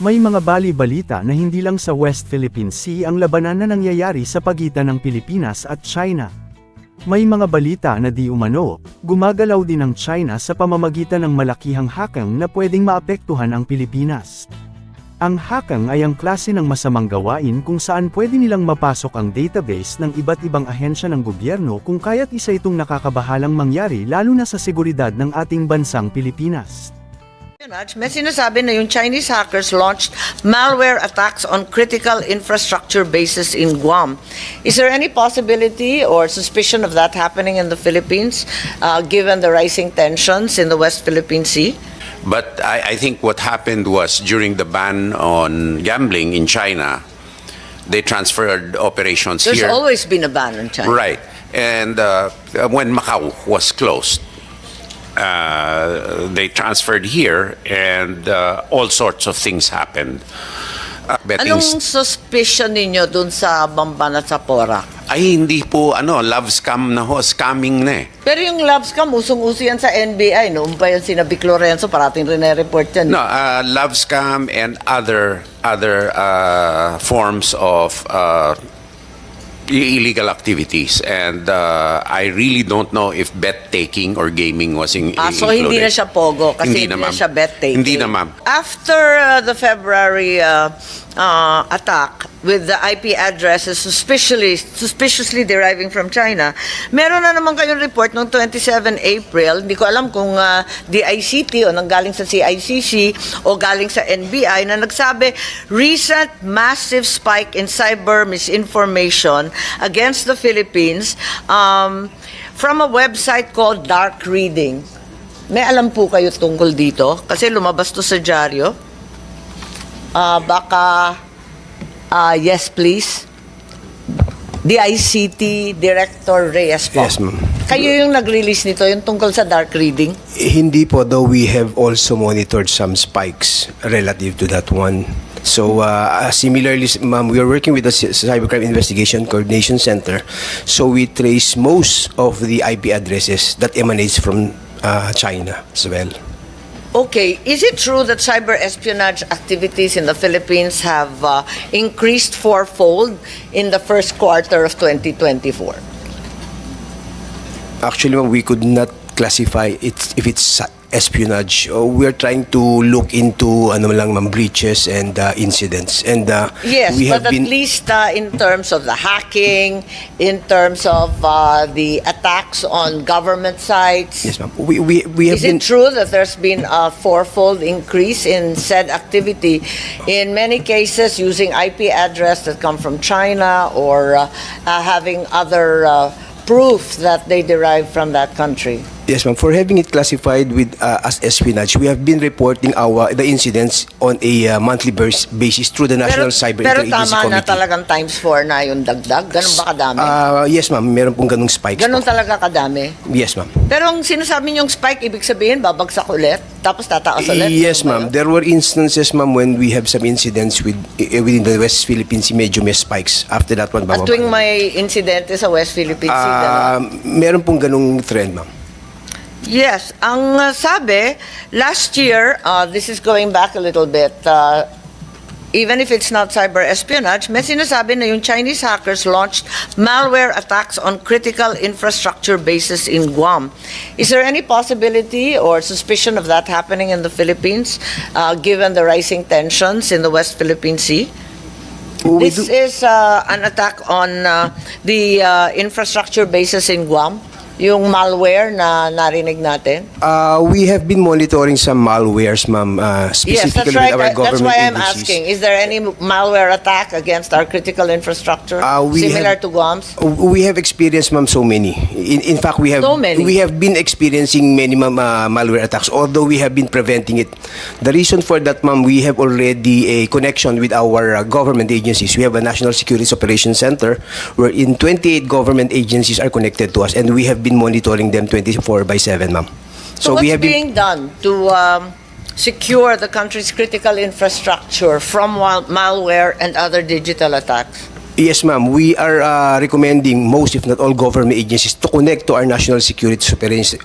May mga bali-balita na hindi lang sa West Philippine Sea ang labanan na nangyayari sa pagitan ng Pilipinas at China. May mga balita na di umano, gumagalaw din ang China sa pamamagitan ng malakihang hakang na pwedeng maapektuhan ang Pilipinas. Ang hakang ay ang klase ng masamang gawain kung saan pwede nilang mapasok ang database ng iba't ibang ahensya ng gobyerno kung kaya't isa itong nakakabahalang mangyari lalo na sa seguridad ng ating bansang Pilipinas. May sinasabi na yung Chinese hackers launched malware attacks on critical infrastructure bases in Guam. Is there any possibility or suspicion of that happening in the Philippines, given the rising tensions in the West Philippine Sea? But I think what happened was during the ban on gambling in China, they transferred operations There's here. There's always been a ban in China. Right. And when Macau was closed, they transferred here and all sorts of things happened. Anong suspicion ninyo dun sa Bamban at sa Porac? Ay, hindi po, love scam na ho, scamming na eh. Pero yung love scam, usong-uso yan sa NBI. Noong pa yan sinabi Lorenzo, parating rin na-report yan. No, love scam and other forms of illegal activities, and I really don't know if bet taking or gaming was included. So hindi na siya pogo kasi hindi na siya bet taking. Hindi na, ma'am. After the February attack with the IP addresses suspiciously deriving from China, meron na naman kayong report noong 27 April, hindi ko alam kung DICT o nanggaling sa CICC o galing sa NBI, na nagsabi, recent massive spike in cyber misinformation against the Philippines from a website called Dark Reading. May alam po kayo tungkol dito? Kasi lumabas to sa dyaryo. Yes, please. DICT Director Reyes po. Yes, ma'am. Kayo yung nag-release nito, yung tungkol sa dark reading? Hindi po, though we have also monitored some spikes relative to that one. So, similarly, ma'am, we are working with the Cybercrime Investigation Coordination Center. So, we trace most of the IP addresses that emanates from China as well. Okay, is it true that cyber espionage activities in the Philippines have increased fourfold in the first quarter of 2024? Actually, ma'am, we could not classify it if it's espionage. We are trying to look into breaches and incidents. And yes, we have but been at least in terms of the hacking, in terms of the attacks on government sites. Yes, ma'am. We have Is been. it true that there's been a fourfold increase in said activity, in many cases using IP address that come from China or having other proof that they derive from that country? Yes, ma'am. For having it classified with as espionage, we have been reporting the incidents on a monthly basis through the National Cyber pero Interagency tama na Committee. talagang times 4 na yung dagdag? Ganun ba kadami? Yes, ma'am. Meron pong ganung spikes Ganun po. talaga kadami? Yes, ma'am. Pero ang sinasabi niyong spike, ibig sabihin, babagsak ulit, tapos tataas ulit? Yes, Ganun ba ma'am. yun? There were instances, ma'am, when we have some incidents within the West Philippine Sea, medyo may spikes. After that one, At tuwing may insidente sa West Philippine Sea, ganun? meron pong ganung trend, ma'am. Yes, ang sabi, last year, this is going back a little bit, even if it's not cyber espionage, may sinasabi na yung Chinese hackers launched malware attacks on critical infrastructure bases in Guam. Is there any possibility or suspicion of that happening in the Philippines, given the rising tensions in the West Philippine Sea? This is an attack on the infrastructure bases in Guam. Yung malware na narinig natin? We have been monitoring some malwares, ma'am, specifically yes, that's right. with our government That's why I'm agencies. asking. Is there any malware attack against our critical infrastructure similar to Guam's? We have experienced, ma'am, so many. In fact, we have So many? we have been experiencing many, ma'am, malware attacks, although we have been preventing it. The reason for that, ma'am, we have already a connection with our government agencies. We have a National Security Operations Center wherein 28 government agencies are connected to us, and we have been monitoring them 24/7, ma'am. So what's being done to secure the country's critical infrastructure from malware and other digital attacks? Yes, ma'am. We are recommending most, if not all, government agencies to connect to our National Security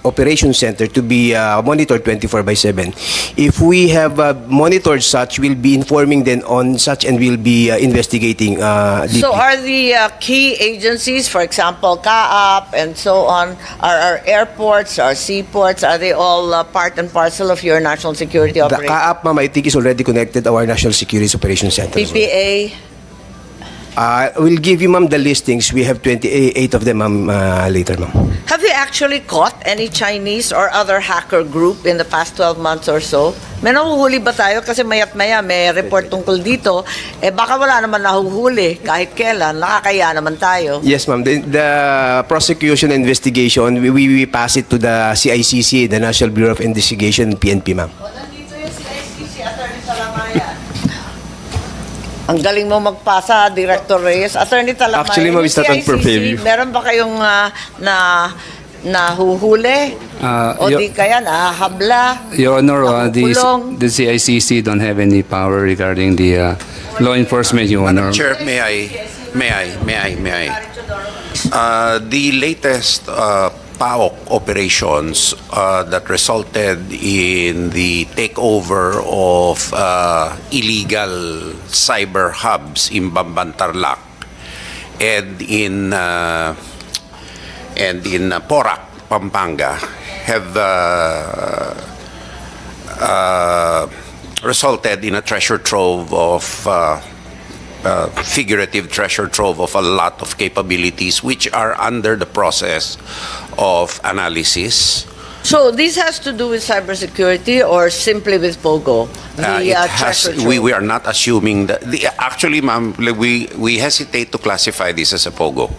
Operations Center to be monitored 24/7. If we have monitored such, we'll be informing them on such and we'll be investigating deeply. So are the key agencies, for example, CAAP and so on, are our airports, our seaports, are they all part and parcel of your national security The operation? CAAP, ma'am, I think is already connected to our National Security Operations Center. PPA? We'll give you, ma'am, the listings. We have 28 of them, ma'am, later, ma'am. Have you actually caught any Chinese or other hacker group in the past 12 months or so? May nahuhuli ba tayo? Kasi mayat maya may report tungkol dito. Eh baka wala naman nahuhuli kahit kailan. Nakakaya naman tayo. Yes, ma'am. The prosecution and investigation, we pass it to the CICC, the National Bureau of Investigation, PNP, ma'am. Nandito yung CICC, Attorney Talamaya. Ang galing mo magpasa, Director Reyes. Attorney Talamaya. Actually, ma'am, it's not on purview. Meron ba kayong nahuhuli? O di kaya nahabla? Your Honor, nakukulong? the CICC don't have any power regarding the law enforcement, Your Honor. Chair, may I? The latest PAOK operations that resulted in the takeover of illegal cyber hubs in Bambantarlac and in Porac, Pampanga, have resulted in a treasure trove of figurative treasure trove of a lot of capabilities which are under the process of analysis. So this has to do with cybersecurity or simply with POGO? We are not assuming that. Actually, ma'am, we hesitate to classify this as a POGO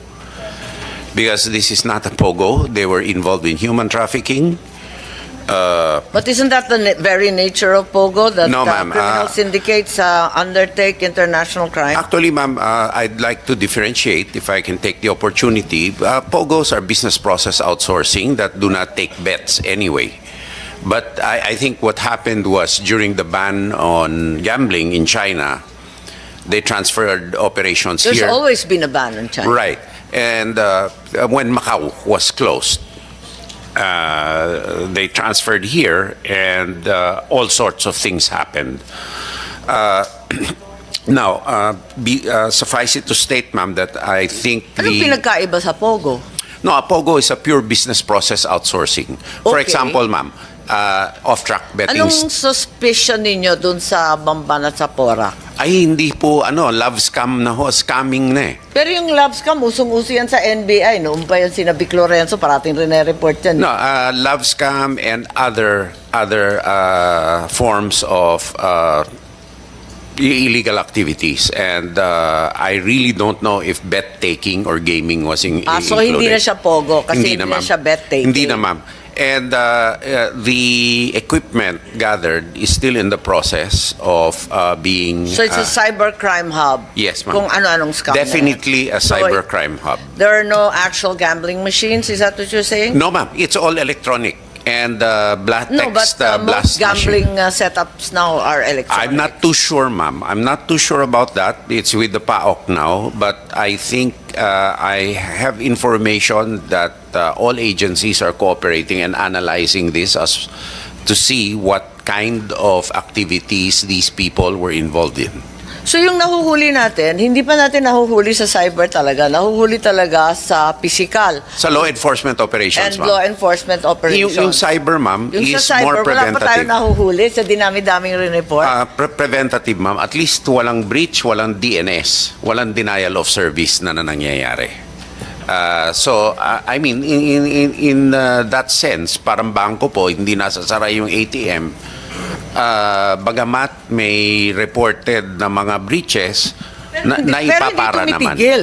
because this is not a POGO. They were involved in human trafficking. But isn't that the very nature of POGO, that No, ma'am. criminal syndicates undertake international crime? Actually, ma'am, I'd like to differentiate, if I can take the opportunity. POGOs are business process outsourcing that do not take bets anyway. But I think what happened was during the ban on gambling in China, they transferred operations There's here. always been a ban in China. Right. And when Macau was closed, they transferred here, and all sorts of things happened. Now, suffice it to state, ma'am, that I think Anong pinagkaiba sa POGO? No, a POGO is a pure business process outsourcing. For Okay. example, ma'am, off-track betting. Anong suspicion ninyo dun sa Bamban at sa Porac? Ay, hindi po, love scam na ho, scamming na eh. Pero yung love scam, usong-uso yan sa NBI. Noong pa yan sina Vic Lorenzo, parating rin na-report yan. No, love scam and other forms of illegal activities, and I really don't know if bet taking or gaming was included. So hindi na siya POGO kasi hindi na ma'am. siya bet taking. Hindi na, ma'am. And the equipment gathered is still in the process of being. So it's a cybercrime hub. Yes, ma'am. Kung ano-anong scam. na yan. Definitely a So, cybercrime hub. There are no actual gambling machines, is that what you're saying? No, ma'am. It's all electronic. And blast No, but text most blast machine. gambling setups now are electronic. I'm not too sure, ma'am. I'm not too sure about that. It's with the PAOK now. But I think I have information that all agencies are cooperating and analyzing this as to see what kind of activities these people were involved in. So yung nahuhuli natin, hindi pa natin nahuhuli sa cyber talaga. Nahuhuli talaga sa physical Sa law enforcement operations, and ma'am. law enforcement operations. Yung cyber, ma'am, Yung is sa more cyber, wala pa tayo preventative. nahuhuli sa dinami-daming rin-report. Preventative, ma'am. At least walang breach, walang DNS, walang denial of service na nangyayari. So, I mean, in that sense, parang bangko po, hindi nasasara yung ATM. Bagamat may reported na mga breaches, na ipapara pero hindi naman. tumitigil.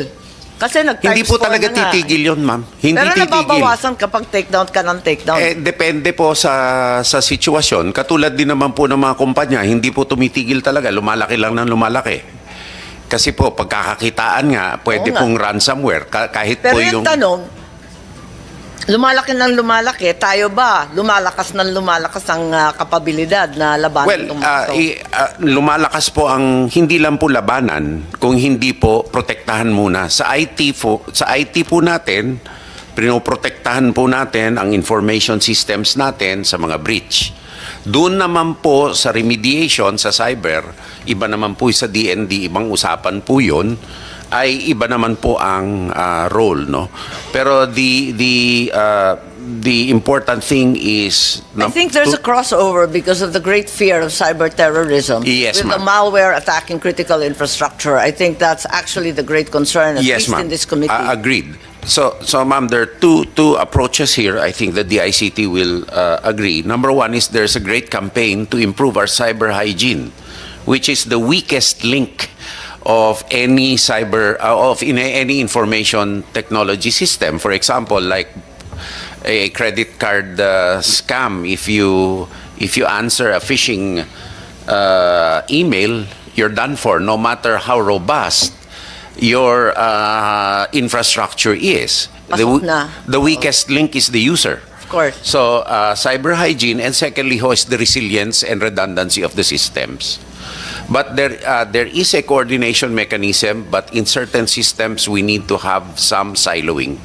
Kasi nag-times Hindi po 4 talaga na nga. titigil yun, ma'am. Hindi Pero titigil. nababawasan kapag takedown ka ng takedown. Depende po sa sitwasyon. Katulad din naman po ng mga kumpanya, hindi po tumitigil talaga. Lumalaki lang ng lumalaki. Kasi po, pagkakakitaan nga, pwede Oo nga. pong ransomware. Kahit Pero po yung yung... tanong, lumalaki ng lumalaki, tayo ba lumalakas ng lumalakas ang kapabilidad na labanan Well, itong mga ito? lumalakas po ang hindi lang po labanan, kung hindi po protektahan muna. Sa IT po natin, pinoprotektahan po natin ang information systems natin sa mga breach. Doon naman po sa remediation sa cyber, iba naman po sa DND, ibang usapan po 'yon, ay iba naman po ang role, no. Pero the important thing is I think there's a crossover because of the great fear of cyber terrorism. Yes, with the ma'am. malware attacking critical infrastructure. I think that's actually the great concern, at yes, least ma'am. in this committee. Agreed. So ma'am, there are two approaches here. I think that the ICT will agree. Number one is there's a great campaign to improve our cyber hygiene, which is the weakest link of any any information technology system. For example, like a credit card scam. If you answer a phishing email, you're done for, no matter how robust your infrastructure is. Pasok na. The weakest link is the user. Of course. So, cyber hygiene, and secondly, is the resilience and redundancy of the systems. But there is a coordination mechanism, but in certain systems, we need to have some siloing.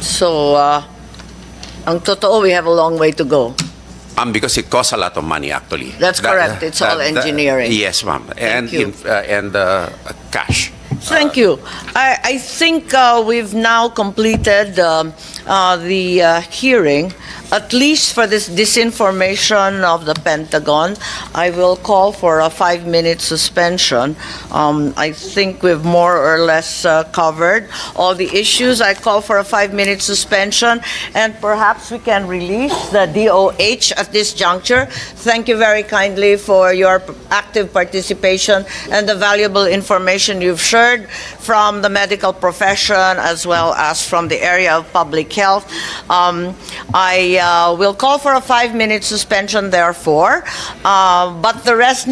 So, ang totoo, we have a long way to go. Because it costs a lot of money, actually. That's correct. It's all engineering. Yes, ma'am. And you. cash. Thank you. I think we've now completed the hearing, at least for this disinformation of the Pentagon. I will call for a 5-minute suspension. I think we've more or less covered all the issues. I call for a 5-minute suspension, and perhaps we can release the DOH at this juncture. Thank you very kindly for your active participation and the valuable information you've shared from the medical profession as well as from the area of public health. I will call for a 5-minute suspension, therefore, but the rest